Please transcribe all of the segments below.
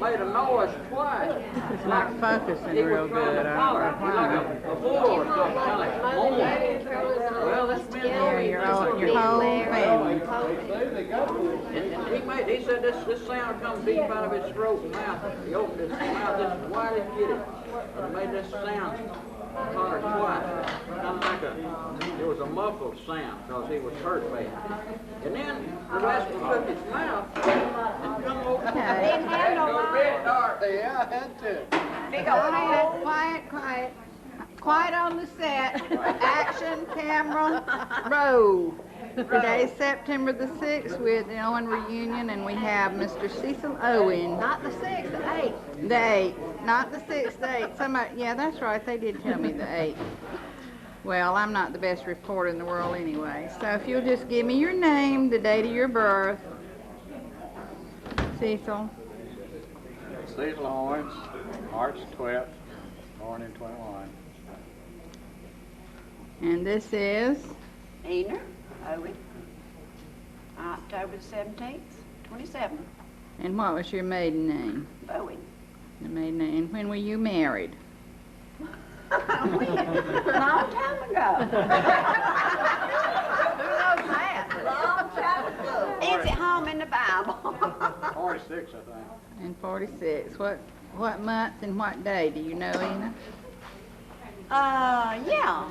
made a noise twice. It's not focusing He was real trying good. to I follow don't know it, like why. a bull or something, kind of moaning. Well, this man Yeah, your whole family. And he said this sound comes deep out of his throat and mouth. He opened his mouth, this, why did he get it? And it made this sound holler twice. Kind of like it was a muffled sound because he was hurt bad. And then the rascal took his mouth and come over. Didn't have no mouth. Yeah, I had to. Big old hand. Quiet, quiet. Quiet on the set. Action, camera, roll. Today's September the 6th. We're at the Owen reunion and we have Mr. Cecil Owen. Not the 6th, the 8th. The 8th. Not the 6th, the 8th. Somebody, yeah, that's right. They did tell me the 8th. Well, I'm not the best reporter in the world anyway. So if you'll just give me your name, the date of your birth. Cecil. Cecil Owens, March 12th, born in 21. And this is? Ener, Owen, October the 17th, 27. And what was your maiden name? Owen. The maiden name. And when were you married? Long time ago. Who knows that? Long time ago. Is it home in the Bible? 46, I think. In 46. What month and what day? Do you know, Ena? Yeah.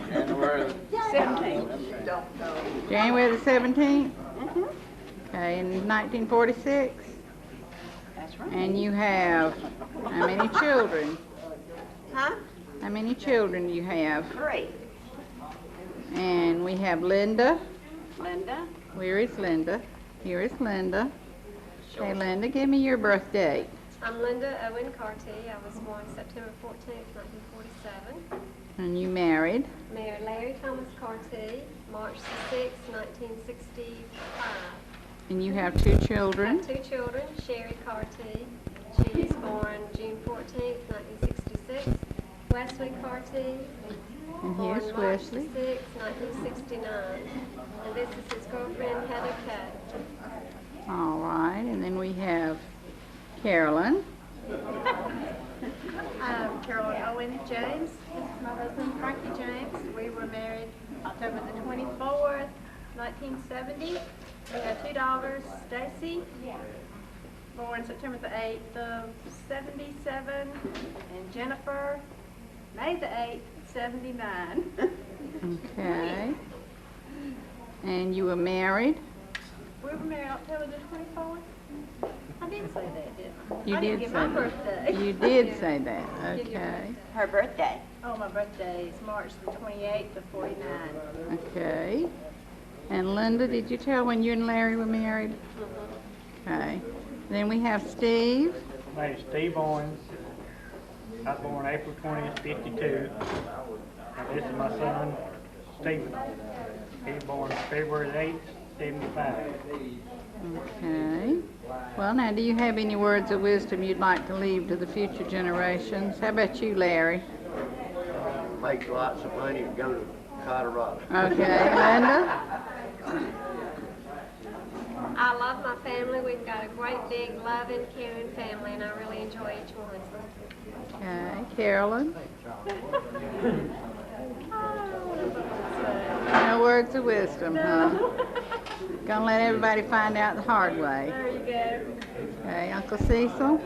January 17th. January the 17th? Mm-hmm. Okay, in 1946? That's right. And you have how many children? Huh? How many children do you have? 3. And we have Linda. Linda. Where is Linda? Here is Linda. Hey, Linda, give me your birth date. I'm Linda Owen Carty. I was born September 14th, 1947. And you married? Married Larry Thomas Carty, March the 6th, 1965. And you have 2 I children? have 2 children, Sherry Carty. She was born June 14th, 1966. Wesley Carty, And born here's March Wesley. the 6th, 1969. And this is his girlfriend, Heather Kay. All right, and then we have Carolyn. I'm Carolyn Owen James. This is my husband, Frankie James. We were married October the 24th, 1970. We have 2 daughters, Stacy, born September the 8th of 77, and Jennifer, May the 8th, 79. Okay. And you were married? We were married October the 24th. I did say that, didn't I? You I did didn't say get my that. birthday. You did say that. Okay. Her birthday. Oh, my birthday is March the 28th of 49. Okay. And Linda, did you tell when you and Larry were married? Okay. Then we have Steve. My name is Steve Owens. I was born April 20th, 52. And this is my son, Stephen Owens. He was born February 8th, 75. Okay. Well, now, do you have any words of wisdom you'd like to leave to the future generations? How about you, Larry? Make lots of money and go to Colorado. Okay. Linda? I love my family. We've got a great, big, loving, caring family, and I really enjoy each one. Okay. Carolyn? No words of wisdom, huh? Gonna let everybody find out the hard way. There you go. Okay, Uncle Cecil?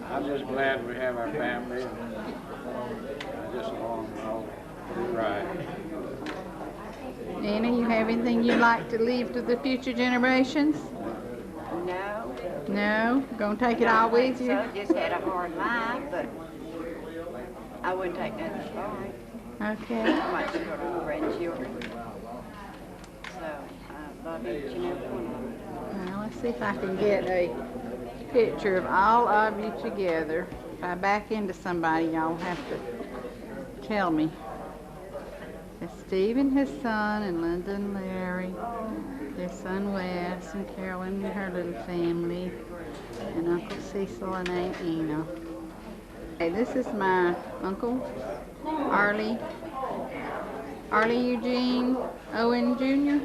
I'm just glad we have our family and just along all right. Nina, you have anything you'd like to leave to the future generations? No. No? Gonna take it all with you? So just had a hard life, but I wouldn't take nothing sorry. Okay. My children and grandchildren. So I love each and every one of them. Now, let's see if I can get a picture of all of you together. If I back into somebody, y'all have to tell me. It's Steve and his son, and Linda and Larry, their son Wes, and Carolyn and her little family, and Uncle Cecil and Aunt Ena. Hey, this is my Uncle Arlie Eugene Owen Jr.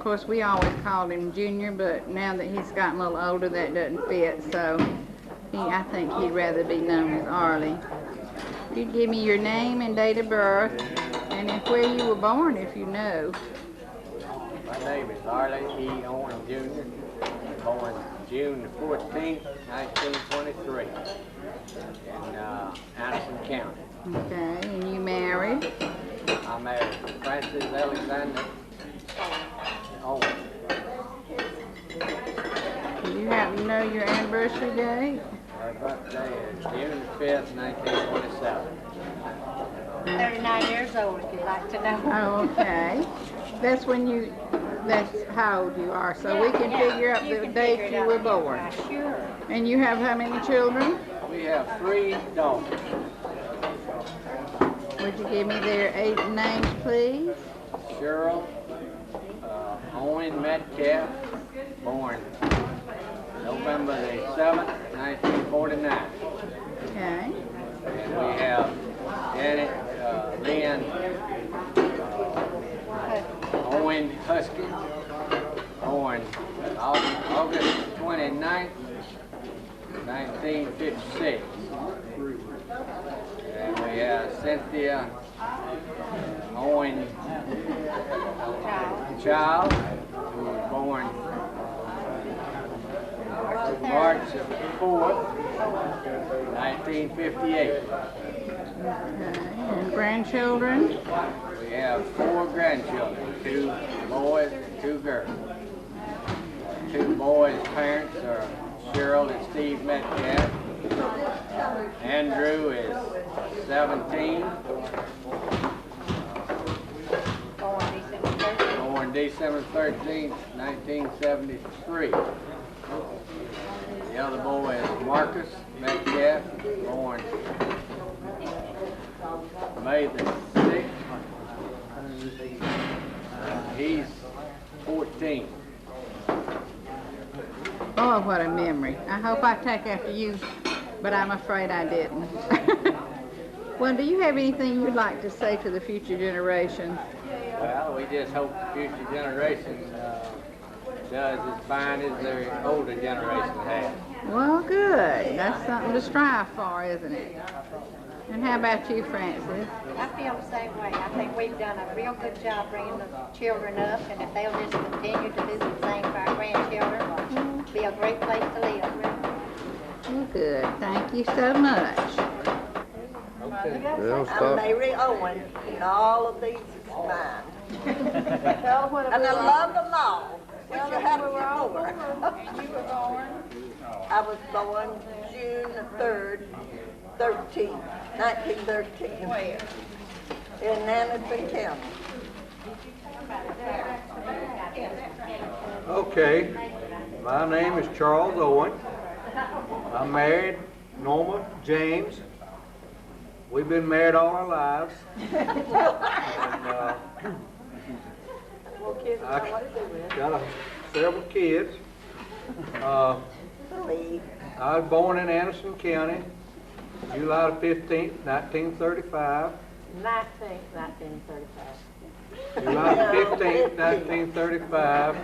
course, we always called him Junior, but now that he's gotten a little older, that doesn't fit, so I think he'd rather be known as Arlie. You'd give me your name and date of birth, and if where you were born, if you know. My name is Arlie E. Owen Jr., born June the 14th, 1923, in Anderson County. Okay, and you married? I married Francis Alexander Owen. Do you happen to know your anniversary date? My birthday is June the 5th, 1927. 39 years old, if you'd like to know. Oh, okay. That's how old you are, so we can figure out the date you were born. Sure. And you have how many children? We have 3 daughters. Would you give me their 8 names, please? Cheryl Owen Metcalf, born November the 7th, 1949. Okay. And we have Janet Lynn Owen Husky, born August 29th, 1956. And we have Cynthia Owen Child, who was born March 4th, 1958. Okay. And grandchildren? We have 4 grandchildren, 2 boys and 2 girls. 2 boys' parents are Cheryl and Steve Metcalf. Andrew is 17. Born December 13th, 1973. The other boy is Marcus Metcalf, born May the 6th. He's 14. Oh, what a memory. I hope I take after you, but I'm afraid I didn't. Well, do you have anything you'd like to say to the future generations? Well, we just hope future generations does as fine as their older generation has. Well, good. That's something to strive for, isn't it? And how about you, Francis? I feel the same way. I think we've done a real good job bringing the children up, and if they'll just continue to do the same for our grandchildren, it'll be a great place to live. Well, good. Thank you so much. I'm Mary Owen, and all of these is mine. And I love them all. Wish I had a few more. And you were born? I was born June the 3rd, 1913. Where? In Anderson County. Okay, my name is Charles Owen. I'm married, Norma James. We've been married all our lives. And, I got several kids. I was born in Anderson County, July 15th, 1935. 1935. July 15th, 1935,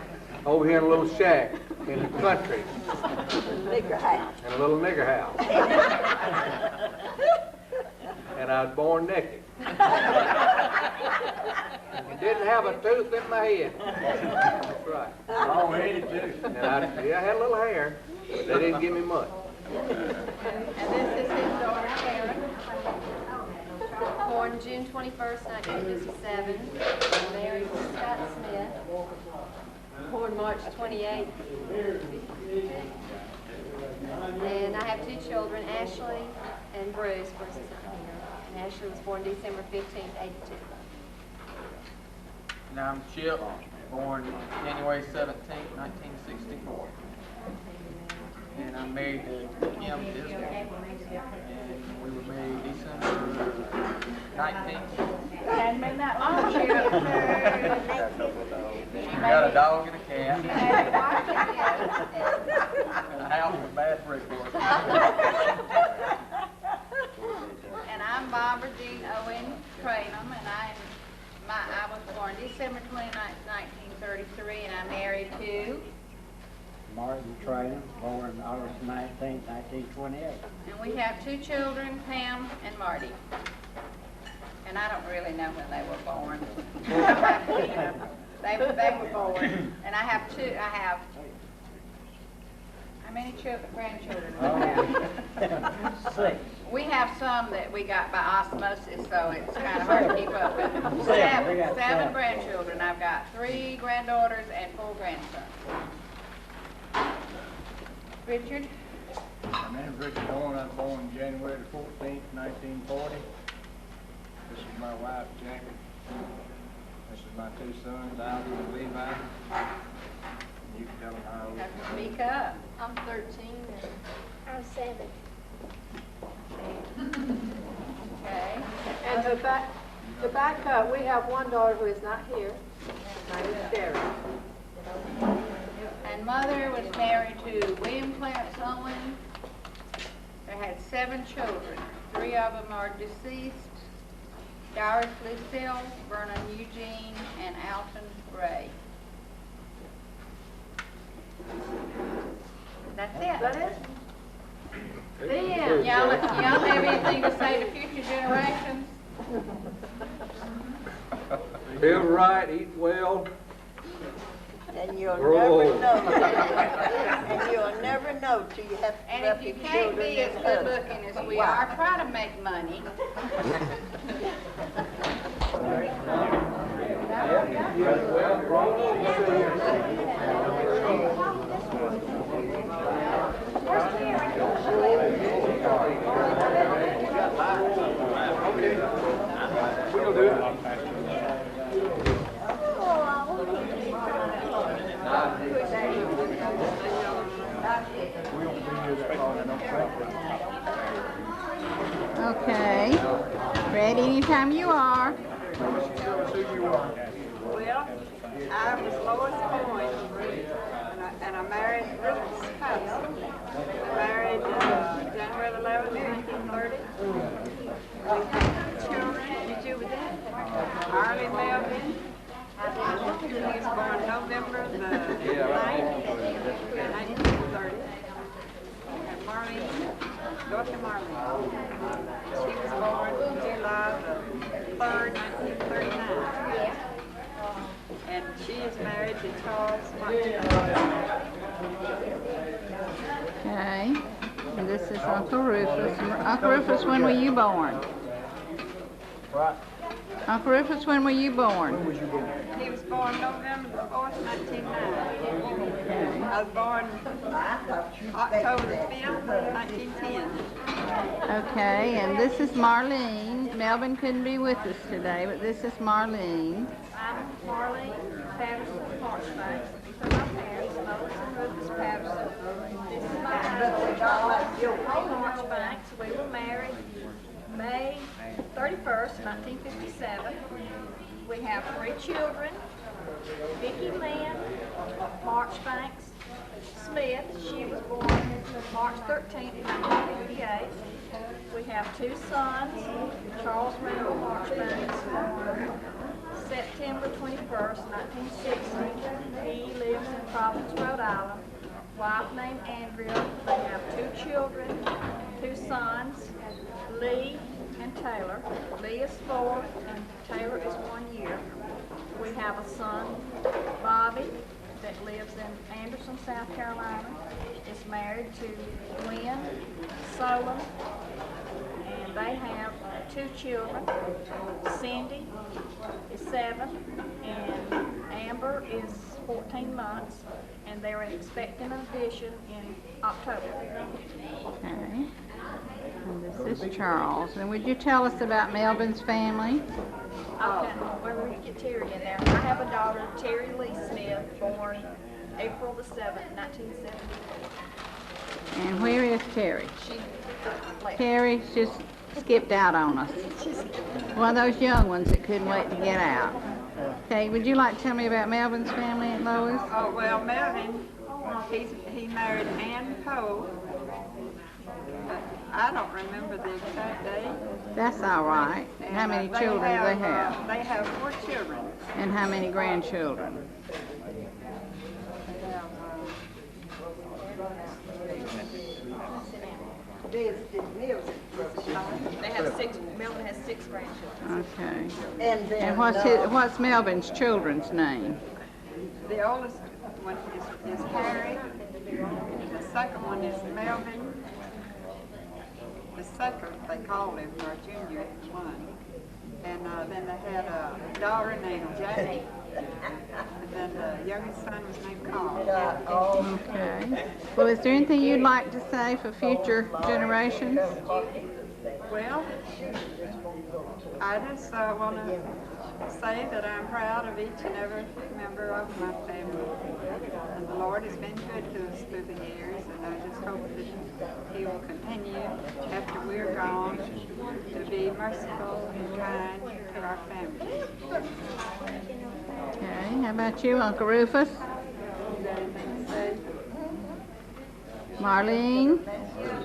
over here in a little shack in the country. Nigger house. In a little nigger house. And I was born naked. And didn't have a tooth in my head. That's right. Long-headed too. And I had a little hair, but they didn't give me much. And this is his daughter, Karen. Born June 21st, 1957. Married to Scott Smith. Born March 28th. And I have 2 children, Ashley and Bruce. Bruce is not here. And Ashley was born December 15th, 82. And I'm Chip, born January 17th, 1964. And I'm married to Kim Disney. And we were married December 19th. Hadn't been that long, Cheryl. We got a dog and a cat. And a house with bad brickwork. And I'm Barbara Jean Owen Cranham, and I was born December 29, 1933, and I'm married to, Martin Trainer, born August 19, 1928. and we have 2 children, Pam and Marty. And I don't really know when they were born. They were born. And I have how many children, grandchildren do we have? 6. We have some that we got by osmosis, so it's kind of hard to keep up with. Seven. We got Seven seven. grandchildren. I've got 3 granddaughters and 4 grandsons. Richard? My name's Richard Owen. I was born January the 14th, 1940. This is my wife, Jackie. This is my 2 sons, Alvin and Levi. You can tell them how old. Have to speak up. I'm 13 and I'm 7. Okay. And to back up, we have one daughter who is not here. Her name is Sherry. And mother was married to William Clarence Owen. They had 7 children. 3 of them are deceased. Doris Lucille, Vernon Eugene, and Alton Ray. That's it. Is that it? Then, y'all have anything to say to future generations? Live right, eat well. And you'll Grow never old. know. And you'll never know till you have to And left if you your can't children be as and good husband. looking as we are, try to make money. Okay. Ready anytime you are. Well, I was Lois Owen, and I married Rufus Hudson. I married January 11, 1930. We had children. Did you with that? Harley Melvin. He was born November the 9th, 1930. And Marlene, Dorothy Marlene. She was born July the 3rd, 1939. And she is married to Charles Martin. Okay. And this is Uncle Rufus. Uncle Rufus, when were you born? Right. Uncle Rufus, when were you born? He was born November the 4th, 1909. I was born October the 5th, 1910. Okay, and this is Marlene. Melvin couldn't be with us today, but this is Marlene. I'm Marlene Patterson Marchbanks. These are my parents, Lois and Rufus Patterson. This is my husband, Charles Marchbanks. We were married May 31st, 1957. We have 3 children, Vicki Lynn Marchbanks Smith. She was born March 13th, 1958. We have 2 sons, Charles Randall Marchbanks, born September 21st, 1960. He lives in Providence, Rhode Island. Wife named Andrea. They have 2 children, 2 sons, Lee and Taylor. Lee is 4 and Taylor is 1 year. We have a son, Bobby, that lives in Anderson, South Carolina. Is married to Gwen Solon, and they have 2 children. Cindy is 7 and Amber is 14 months, and they're expecting an addition in October. Okay. And this is Charles. And would you tell us about Melvin's family? Okay, well, we can get Terry in there. I have a daughter, Terry Lee Smith, born April the 7th, 1970. And where is Terry? She left. Terry's just skipped out on us. One of those young ones that couldn't wait to get out. Okay, would you like to tell me about Melvin's family and Lois? Oh, well, Melvin, he married Ann Poe. I don't remember the exact date. That's all right. And, How many children do they have? They have 4 children. And how many grandchildren? They have 6, Melvin has 6 grandchildren. Okay. And then, And what's Melvin's children's name? The oldest one is Harry. The second one is Melvin. The second, they called him our junior one. And then they had a daughter named Jackie. And then the youngest son was named Carl. Okay. Well, is there anything you'd like to say for future generations? Well, I just want to say that I'm proud of each and every member of my family. And the Lord has been good to us through the years, and I just hope that He will continue after we're gone to be merciful and kind to our family. Okay. How about you, Uncle Rufus? Marlene?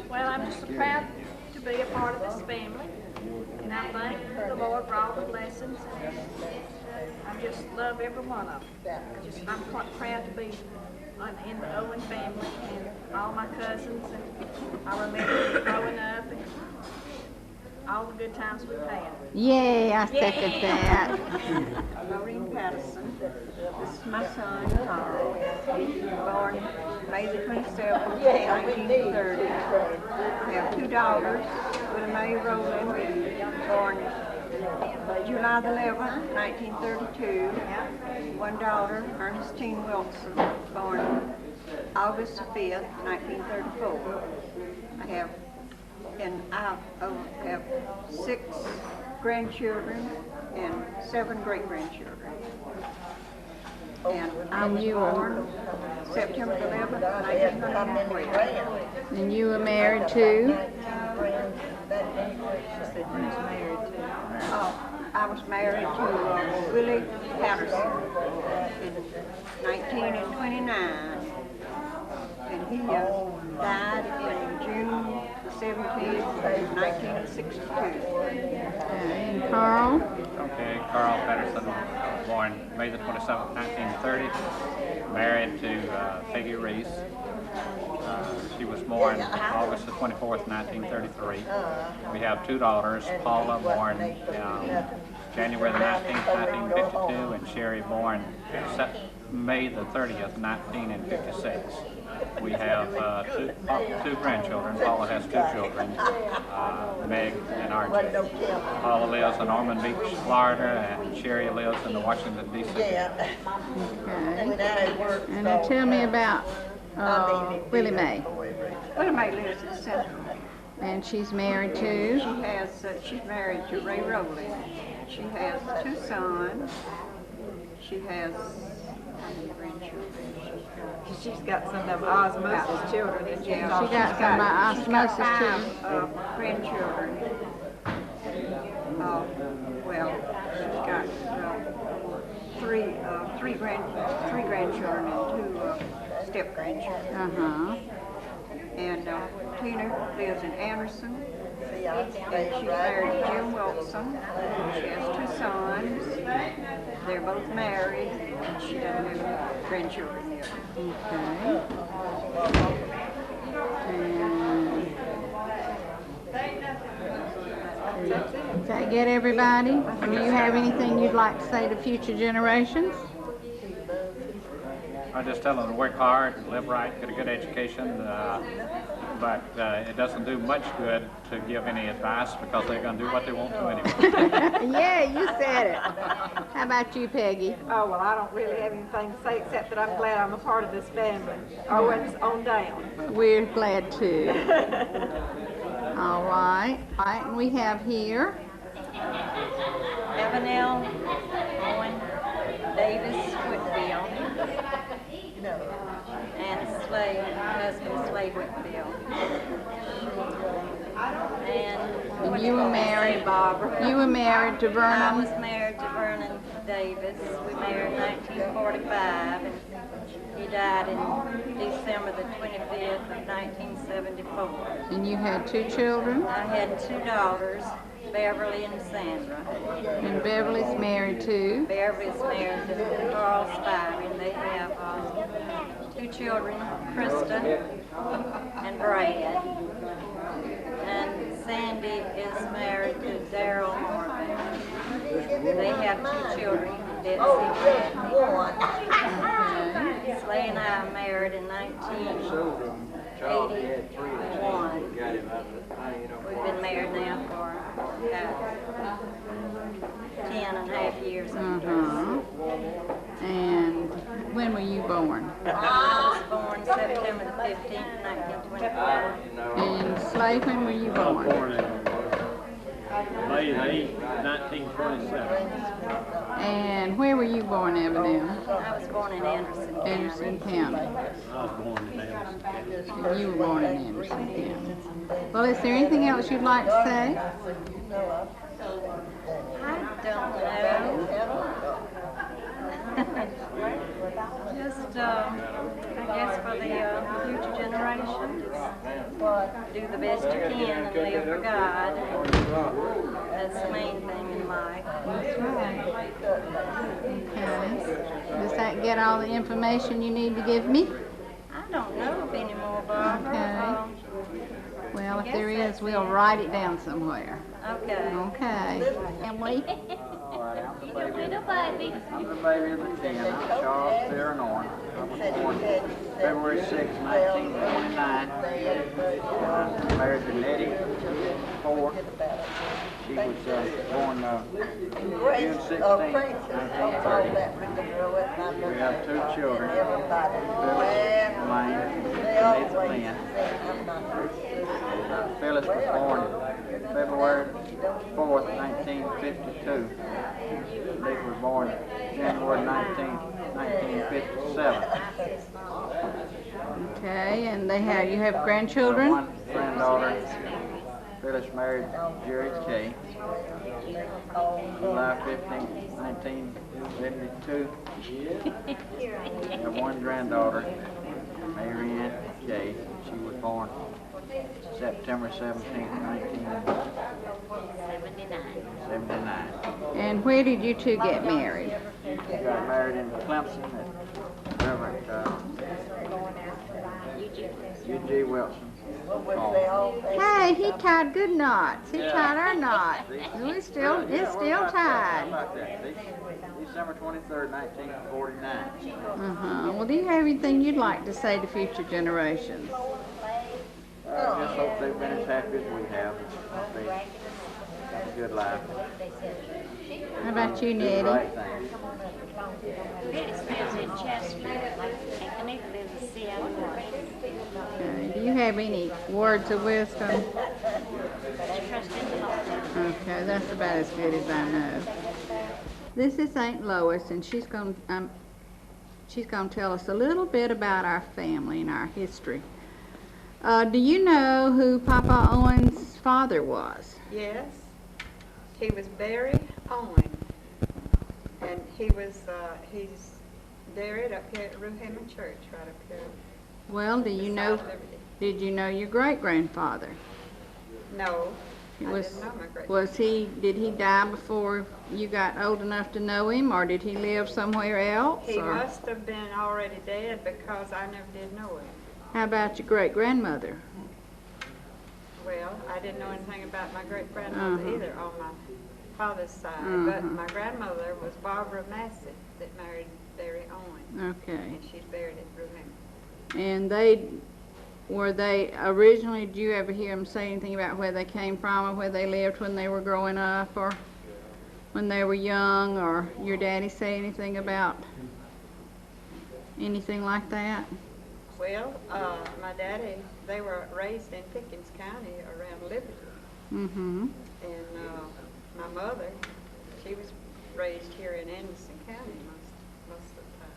Well, I'm just so proud to be a part of this family, and I thank the Lord for all the blessings. I just love every one of them. I'm quite proud to be in the Owen family and all my cousins, and I remember growing up and all the good times we've had. Yay, I second that. Maureen Patterson. This is my son, Carl, born May the 27th, 1930. I have 2 daughters, Willie Mae Rowland, born July the 11th, 1932. 1 daughter, Ernestine Wilson, born August the 5th, 1934. I have 6 grandchildren and 7 great-grandchildren. And I was born September 11th, 1912. And you were married to? I was married to Willie Patterson in 1929. And he died in June the 17th, 1962. And Carl? Okay, Carl Patterson, born May the 27th, 1930, married to Peggy Reese. She was born August the 24th, 1933. We have 2 daughters, Paula, born January the 19th, 1952, and Sherry, born May the 30th, 1956. We have 2 grandchildren. Paula has 2 children, Meg and Archie. Paula lives in Ormond Beach, Florida, and Sherry lives in the Washington, D.C. Okay. And now tell me about Willie Mae. Willie Mae lives in Central. And she's married to? She's married to Ray Rowley. She has 2 sons. She has grandchildren. She's got some of them osmosis children. And She got some osmosis too. Grandchildren. Well, she's got 3 grandchildren and 2 step grandchildren. And Tina lives in Anderson. And she's married to Jim Wilson. She has 2 sons. They're both married. And she doesn't have any grandchildren yet. Does that get everybody? Do you have anything you'd like to say to future generations? I just tell them to work hard, live right, get a good education, but it doesn't do much good to give any advice because they're going to do what they want to anyway. Yeah, you said it. How about you, Peggy? Oh, well, I don't really have anything to say except that I'm glad I'm a part of this family. Owen's on down. We're glad too. All right. All right, and we have here Evanel Owen Davis Whitfield and Slade, husband Slade Whitfield. And you were married. Barbara. You were married to Vernon. I was married to Vernon Davis. We married in 1945, and he died in December September the 25th of 1974. And you had 2 children? I had 2 daughters, Beverly and Sandra. And Beverly's married to? Beverly's married to Carl Spivey, and they have 2 children, Krista and Brad. And Sandy is married to Daryl Morgan. They have 2 children, Betsy and Randy. Slay and I married in 1981. We've been married now for about 10.5 years. And when were you born? I was born September the 15th, 1924. And Slay, when were you born? May 8, 1927. And where were you born, Evan? I was born in Anderson County. Anderson County. I was born in Anderson County. And you were born in Anderson County. Well, is there anything else you'd like to say? I don't know. Just, I guess for the future generations, do the best you can and live for God. That's the main thing in life. That's right. Okay. Does that get all the information you need to give me? I don't know of any more, Barbara. Okay. Well, if there is, we'll write it down somewhere. Okay. Okay. Emily? All right, I'm the baby of the 10. I'm Charles Theron Owen. I was born February 6, 1929. Married to Nettie Ford. She was born June 16, 1930. We have 2 children, Phyllis Lane and Nathan Lynn. Phyllis was born February 4th, 1952. Nick was born January 19th, 1957. Okay, and you have grandchildren? One granddaughter. Phyllis married Jerry Kay. July 15th, 1972. We have one granddaughter, Marianne Kay. She was born September 17th, 1979. And where did you 2 get married? We got married in Clemson at Reverend U.G. Wilson. Hey, he tied good knots. He tied our knot. It's still How tied. about that? December 23rd, 1949. Well, do you have anything you'd like to say to future generations? I just hope they've been as happy as we have. Hope they have a good life. How about you, Do the Nettie? right thing. Betty's lives in Chester, and Kanika lives in Seattle. Okay. Do you have any words of wisdom? Trust in the Lord. Okay, that's about as good as I know. This is Aunt Lois, and she's going to tell us a little bit about our family and our history. Do you know who Papa Owen's father was? Yes, he was Barry Owen, and he's buried up here at Ruhaman Church, right up here. Well, did you know your great-grandfather? No, I Was didn't know my great. did he die before you got old enough to know him, or did he live somewhere else? He or? must have been already dead because I never did know him. How about your great-grandmother? Well, I didn't know anything about my great-grandmother either on my father's side, but my grandmother was Barbara Massey that married Barry Owen. Okay. And she's buried at Ruhaman. And were they originally, did you ever hear them say anything about where they came from or where they lived when they were growing up or when they were young, or your daddy say anything about anything like that? Well, my daddy, they were raised in Pickens County around Liberty. Mm-hmm. And my mother, she was raised here in Anderson County most of the time.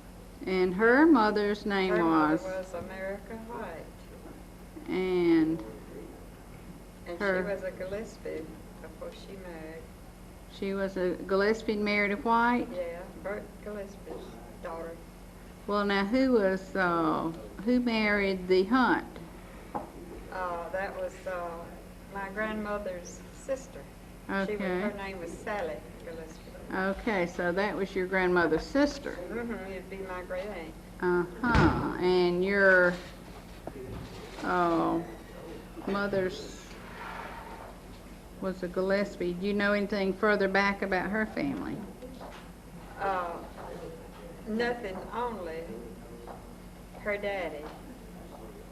And her mother's name Her was? mother was America White. And she was a Gillespie before she married. She was a Gillespie married a White? Yeah, Bert Gillespie's daughter. Well, now who married the Hunt? That was my grandmother's sister. Okay. Her name was Sally Gillespie. Okay, so that was your grandmother's sister. It'd be my great aunt. Uh-huh. And your mother's was a Gillespie. Do you know anything further back about her family? Nothing, only her daddy.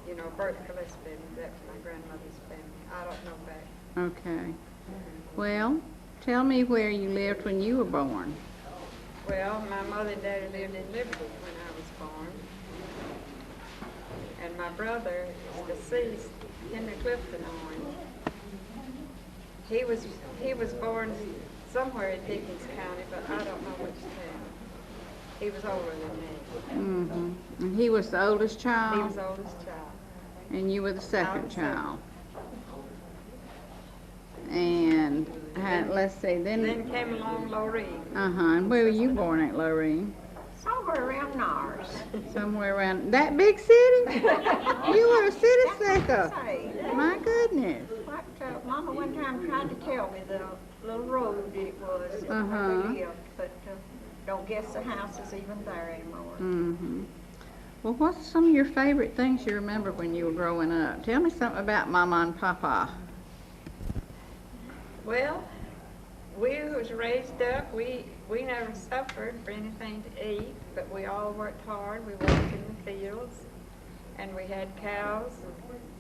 You know, Bert Gillespie, that's my grandmother's family. I don't know back. Okay. Well, tell me where you lived when you were born. Well, my mother and daddy lived in Liberty when I was born. And my brother is deceased, Henry Clifton Owen. He was born somewhere in Dickens County, but I don't know which town. He was older than me. Mm-hmm. And he was the oldest child? He was the oldest child. And you were the second child. And let's see, Then came along Lorraine. And where were you born at, Lorraine? Somewhere around Nars. Somewhere around that big city? You were a city slicker. My goodness. What Mama one time tried to tell me the little road that it was where we lived, but don't guess the house is even there anymore. Mm-hmm. Well, what's some of your favorite things you remember when you were growing up? Tell me something about Mama and Papa. Well, we was raised up. We never suffered for anything to eat, but we all worked hard. We worked in the fields, and we had cows.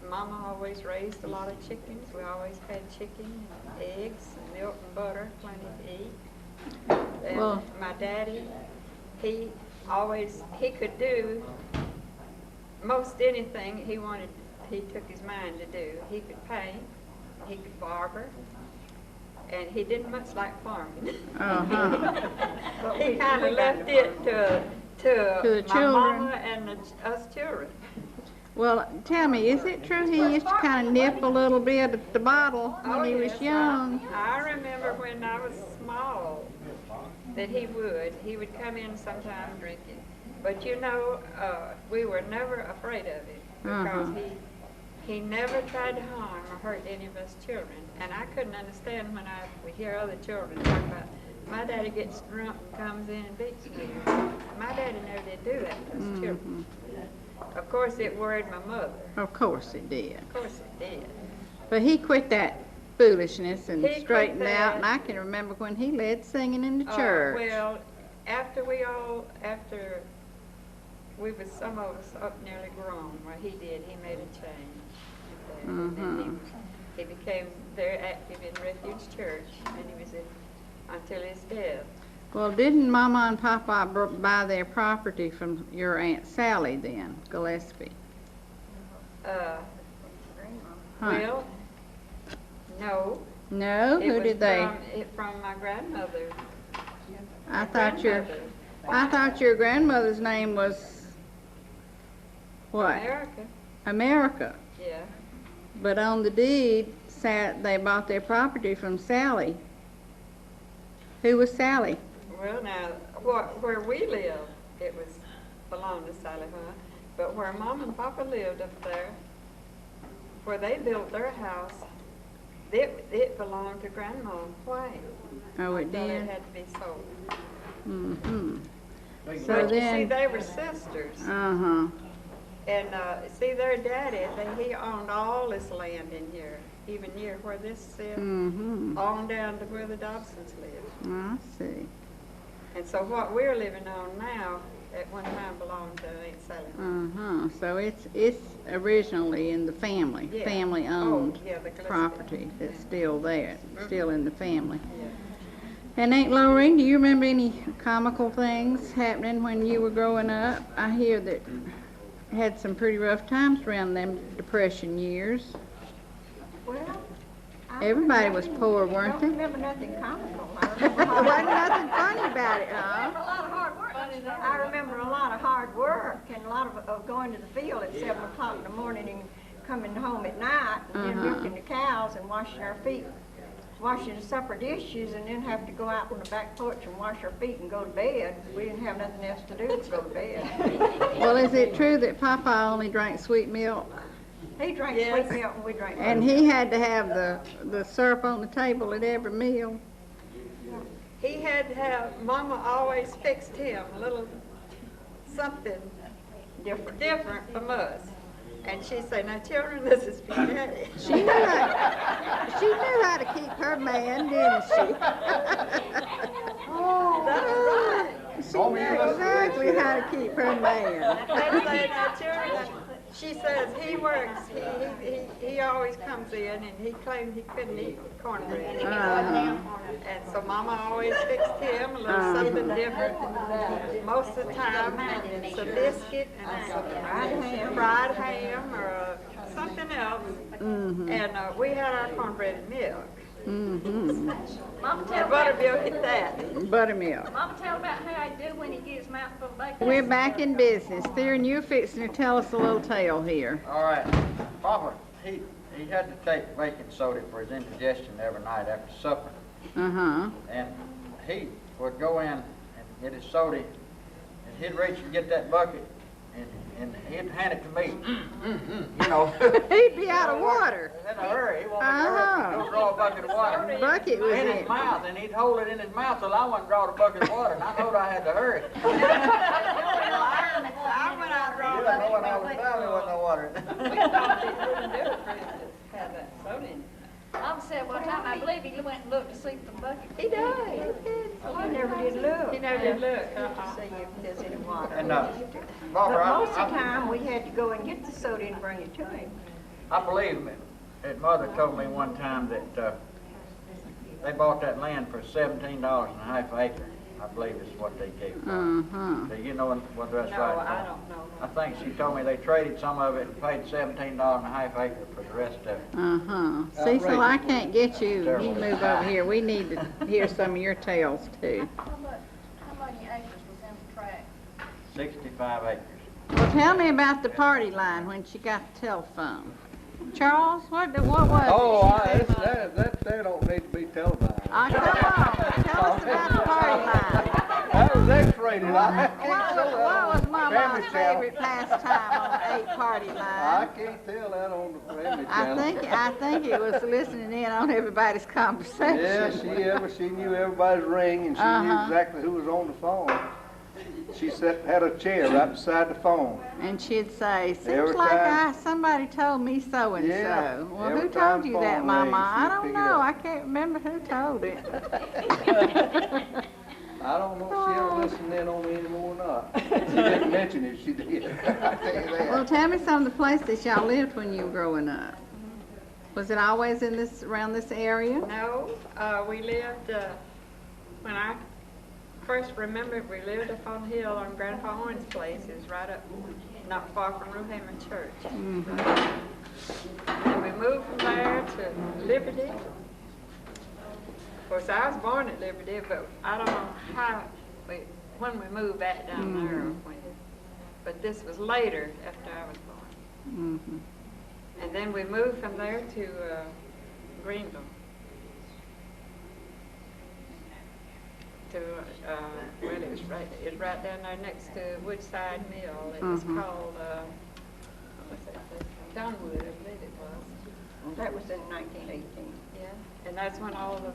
And Mama always raised a lot of chickens. We always had chicken and eggs and milk and butter, plenty to eat. And Well, my daddy, he could do most anything he took his mind to do. He could paint, he could barber, and he didn't much like farming. But he kind of left it to the my children. mama and us children. Well, tell me, is it true he used to kind of nip a little bit at the bottle when he was young? I remember when I was small that he would come in sometime drinking. But you know, we were never afraid of it because he never tried to harm or hurt any of us children. And I couldn't understand when I would hear other children talk about, my daddy gets drunk and comes in and beats me. My daddy never did do that to us children. Of course, it worried my mother. Of course it did. Of course it did. But he quit that foolishness and He quit straightened that. out, and I can remember when he led singing in the church. Well, after we was some of us up nearly grown, well, he made a change. And then he became very active in Refuge Church, and he was until his death. Well, didn't Mama and Papa buy their property from your Aunt Sally then, Gillespie? Well, no. No? Who did they? From my grandmother. I thought your grandmother's name was what? America. America. Yeah. But on the deed, they bought their property from Sally. Who was Sally? Well, now, where we lived, it belonged to Sally Hunt. But where Mom and Papa lived up there, where they built their house, it belonged to Grandma White. Oh, it So did? it had to be sold. Mm-hmm. So But you see, then, they were sisters. uh-huh. And see, their daddy, he owned all this land in here, even near where this sits, on down to where the Dobsons lived. I see. And so what we're living on now, at one time belonged to Aunt Sally. So it's originally in the family, Yeah. family-owned Oh, yeah, the Gillespie. property that's still there, still in the family. And Aunt Lorraine, do you remember any comical things happening when you were growing up? I hear that you had some pretty rough times around them Depression years. Well, Everybody was poor, weren't I they? don't remember nothing comical. There wasn't nothing funny about it, huh? A lot of hard work. I remember a lot of hard work and a lot of going to the field at 7 o'clock in the morning and coming home at night and then milking the cows and washing our feet washing the supper dishes and then have to go out on the back porch and wash our feet and go to bed. We didn't have nothing else to do but go to bed. Well, is it true that Papa only drank sweet milk? He drank sweet milk and we drank And he had to have the syrup on the table at every meal? He had to have, Mama always fixed him a little something different from us. And she said, now children, this is for Daddy. She knew how to keep her man, didn't she? Oh, that's right. She knew exactly how to keep her man. They say, now children, she says he works, he always comes in and he claimed he couldn't eat cornbread. And so Mama always fixed him a little something different. Most of the time, it's a biscuit and some fried ham or something else. And we had our cornbread and milk. Mama, tell And buttermilk at that. Buttermilk. Mama, tell about how I do when he gets his mouth full of bacon. We're back in business. Theron, you're fixing to tell us a little tale here. All right. Papa, he had to take baking soda for his indigestion every night after supper. Uh-huh. And he would go in and get his soda, and he'd reach and get that bucket, and he'd hand it to me. You know. He'd be out of water. In a hurry. He wanted to hurry up and go draw a bucket of water. Bucket was in in his mouth, and he'd hold it in his mouth till I went and draw the bucket of water, and I knowed I had to hurry. I went out and brought Yeah, no one I was down, there wasn't no water. We thought it wouldn't do it for him to have that soda in it. Mama said one time, I believe he went and looked to see if the bucket. He did. He never did look. He never did look. To see if there's any water. And But Barbara, most of the time, we had to go and get the soda and bring it to him. I believe that Mother told me one time that they bought that land for $17.50 an acre. I believe is what they gave. Do you know what that's No, right? I don't know. I think she told me they traded some of it and paid $17.50 an acre for the rest of it. Cecil, I can't get you. You move over here. We need to hear some of your tales, too. How many acres was in the tract? 65 acres. Well, tell me about the party line when she got the telephone. Charles, what was it? That don't need to be televised. Come on, tell us about the party line. That was X-rated. What was Mama's favorite pastime on the 8 party I line? can't tell that on the Family Channel. I think it was listening in on everybody's conversation. Yeah, she knew everybody's ring, and she knew exactly who was on the phone. She had a chair right beside the phone. And she'd say, seems Every like time- somebody told me so and Yeah, so. Well, every who time told you that, phone Mama? rings, I she'd don't pick it know. up. I can't remember who told it. I don't know if she ever listened in on me anymore or not. She didn't mention it, she did. I tell you that. Well, tell me some of the places y'all lived when you were growing up. Was it always around this area? No, we lived, when I first remembered, we lived up on the hill on Grandpa Owen's place. It was right up, not far from Ruhamer Church. And we moved from there to Liberty. Of course, I was born at Liberty, but I don't know when we moved back down there. But this was later after I was born. And then we moved from there to Greenville. Well, it was right down there next to Woodside Mill. It was called, what's that place? Donwood, I believe it was. That was in 1918. Yeah, and that's when all the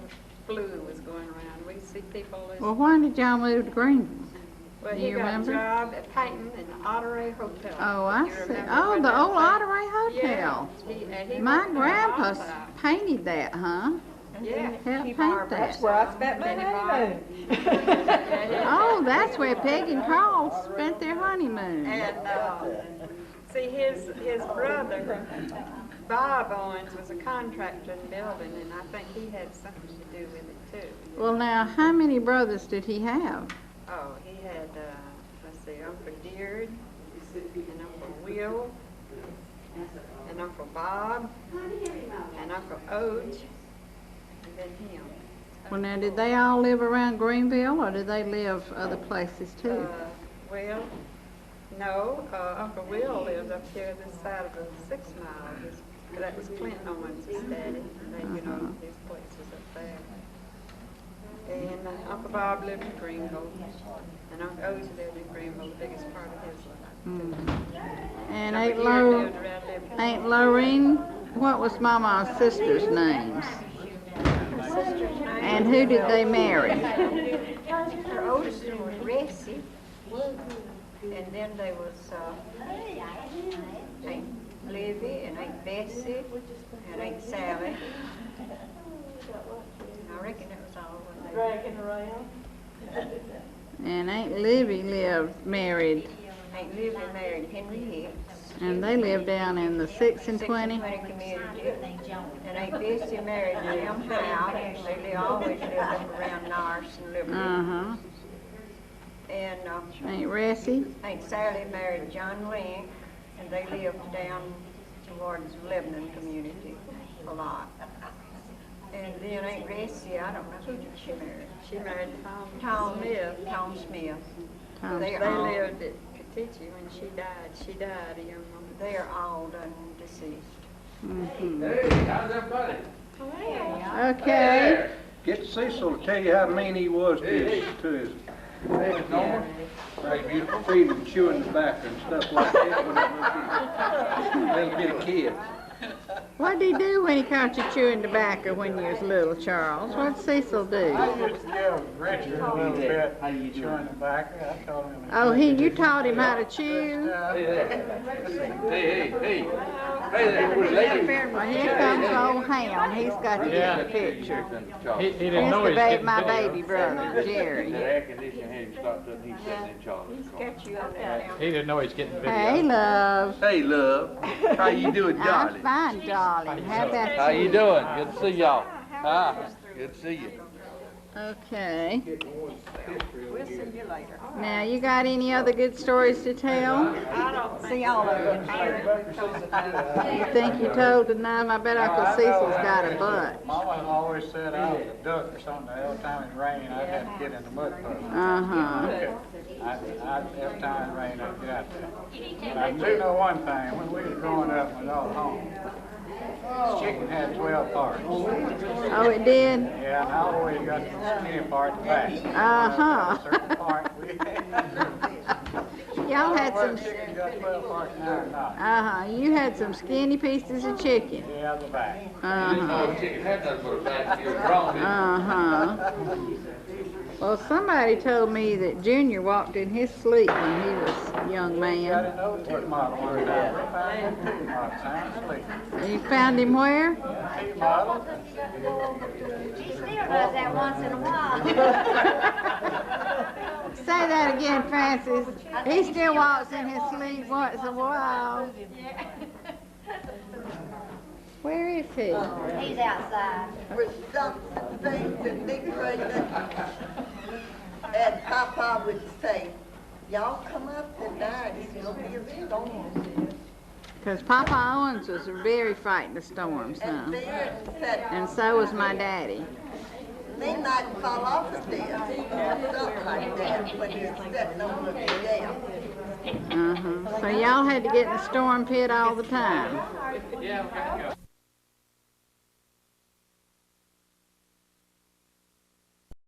flu was going around. We see people. Well, why did y'all move to Greenville? Well, Do he you got remember? a job at painting in the Otteray Hotel. Oh, I You see. remember Oh, what the that old place- Otteray Hotel. Yeah, he My worked there all grandpa the time. painted that, huh? Yeah. Helped paint that. where I spent my honeymoon. Oh, that's where Peg and Carl spent their honeymoon. And see, his brother, Bob Owens, was a contractor in building, and I think he had something to do with it too. Well, now, how many brothers did he have? Oh, he had, let's see, Uncle Deard, and Uncle Will, and Uncle Bob, and Uncle Ode, and then him. Well, now, did they all live around Greenville, or did they live other places too? Well, no, Uncle Will lives up here this side of the 6 Mile. That was Clint Owens' daddy. They, you know, his place is up there. And Uncle Bob lived in Greenville. And Uncle Owen lived in Greenville the biggest part of his life. And Number Aunt Lorraine, what was Mama's sister's names? And who did they marry? Her oldest one was Ressie. And then there was Aunt Livy and Aunt Bessie and Aunt Sally. I reckon it was all of them. Dragging around. And Aunt Livy married. Aunt Livy married Henry Hicks. And they lived down in the 6 and 20? 6 and 20 community. And Aunt Bessie married Jim Howe. They always lived up around Norris and Liberty. Uh-huh. And Aunt Ressie? Aunt Sally married John Link, and they lived down towards Lebanon community a lot. And then Aunt Ressie, I don't know, who did she marry? She married Tom Smith. Tom Smith. They lived at Katichi when she died. She died a young woman. They are all done deceased. Hey, how's everybody? Okay. Get Cecil to tell you how mean he was to his very beautiful feet and chewing tobacco and stuff like that when he was a little kid. What did he do when he caught you chewing tobacco when you was little, Charles? What did Cecil do? I used to give Richard a little bit chewing tobacco. I told him. Oh, you taught him how to chew? Hey there. Well, here comes old Ham. He's got to get the picture. He didn't know he was getting my big. baby brother, Jerry. The air conditioner had him stopped up and he's sitting in Charlie's car. Got you up there now. He didn't know he was getting video. Hey, love. Hey, love. How you doing, I'm darling? fine, darling. How about How you doing? Good to see y'all. Huh? Good to see you. Okay. We'll see you later. Now, you got any other good stories to tell? I don't see all of them. You think you told enough? I bet Uncle Cecil's got a butt. Mama always said I was a duck or something. Every time it rained, I'd have to get in the mud puddle. Uh-huh. Every time it rained, I'd get out there. But I do know one thing. When we were growing up and we was all home, this chicken had 12 parts. Oh, it did? Yeah, and I always got the skinny part back. Uh-huh. Certain part we Y'all had some... chicken got 12 parts now or not. Uh-huh. You had some skinny pieces of chicken. Yeah, the back. Uh-huh. Chicken had nothing but a back here grown. Uh-huh. Well, somebody told me that Junior walked in his sleep when he was a young Got man. an old tea model one time. We found him tea model, sound asleep. You found him where? Tea model. He still does that once in a while. Say that again, Francis. He still walks in his sleep once in a while. Where is he? He's outside. With something things and decorating. And Papa would say, y'all come up tonight, it's gonna be a storm. Because Papa Owens was very frightened of storms, huh? And there said, And so was my daddy. they might fall off of this, or something like that, when you're sitting on the jail. Uh-huh. So y'all had to get in the storm pit all the time. Yeah, we got to go.